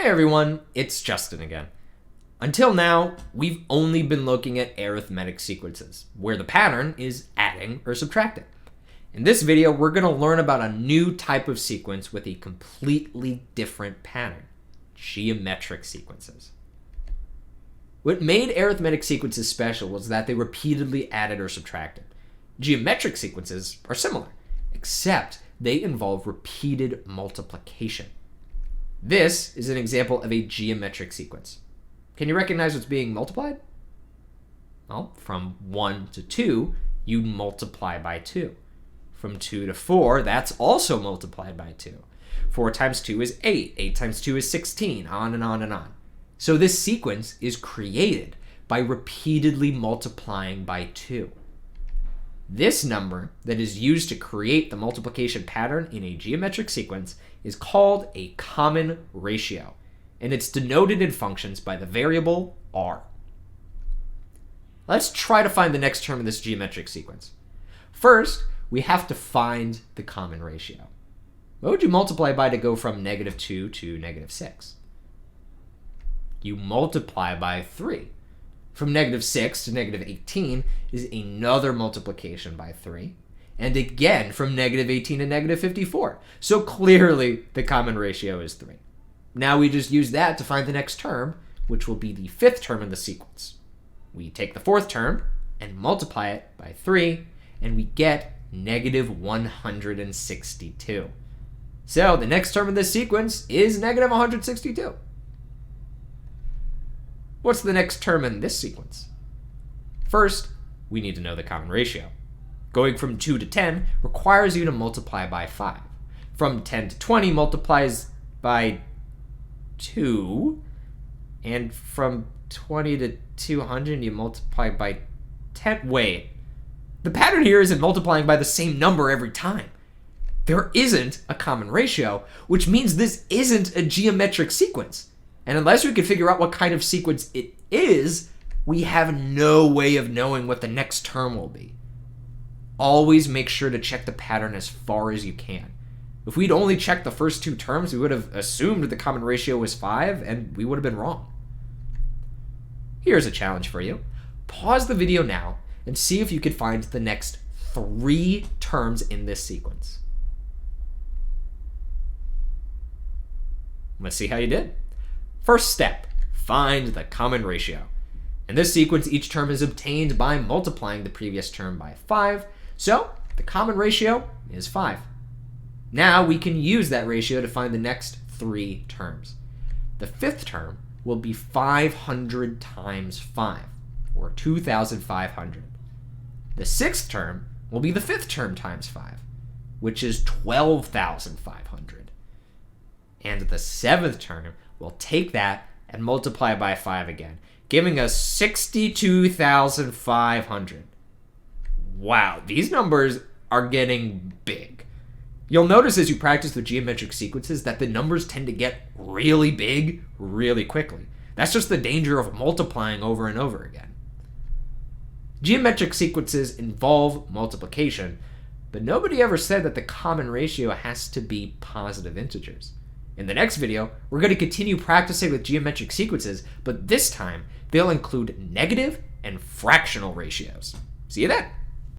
Hey everyone, it's Justin again. Until now, we've only been looking at arithmetic sequences, where the pattern is adding or subtracting. In this video, we're going to learn about a new type of sequence with a completely different pattern: geometric sequences. What made arithmetic sequences special was that they repeatedly added or subtracted. Geometric sequences are similar, except they involve repeated multiplication. This is an example of a geometric sequence. Can you recognize what's being multiplied? Well, from 1 to 2, you'd multiply by 2. From 2 to 4, that's also multiplied by 2. 4 times 2 is 8. 8 times 2 is 16, on and on and on. So this sequence is created by repeatedly multiplying by 2. This number that is used to create the multiplication pattern in a geometric sequence is called a common ratio, and it's denoted in functions by the variable r. Let's try to find the next term in this geometric sequence. First, we have to find the common ratio. What would you multiply by to go from -2 to -6? You multiply by 3. From -6 to -18 is another multiplication by 3. And again from -18 to -54. So clearly the common ratio is 3. Now we just use that to find the next term, which will be the fifth term in the sequence. We take the fourth term and multiply it by 3, and we get -162. So the next term in this sequence is -162. What's the next term in this sequence? First, we need to know the common ratio. Going from 2 to 10 requires you to multiply by 5. From 10 to 20 multiplies by 2. And from 20 to 200 you multiply by 10. Wait, the pattern here isn't multiplying by the same number every time. There isn't a common ratio, which means this isn't a geometric sequence. And unless we can figure out what kind of sequence it is, we have no way of knowing what the next term will be. Always make sure to check the pattern as far as you can. If we'd only checked the first two terms, we would have assumed the common ratio was 5, and we would have been wrong. Here's a challenge for you. Pause the video now and see if you could find the next 3 terms in this sequence. Let's see how you did. First step, find the common ratio. In this sequence, each term is obtained by multiplying the previous term by 5, so the common ratio is 5. Now we can use that ratio to find the next 3 terms. The fifth term will be 500 times 5, or 2,500. The sixth term will be the fifth term times 5, which is 12,500. And the seventh term will take that and multiply by 5 again, giving us 62,500. Wow, these numbers are getting big. You'll notice as you practice with geometric sequences that the numbers tend to get really big really quickly. That's just the danger of multiplying over and over again. Geometric sequences involve multiplication, but nobody ever said that the common ratio has to be positive integers. In the next video, we're going to continue practicing with geometric sequences, but this time they'll include negative and fractional ratios. See you then.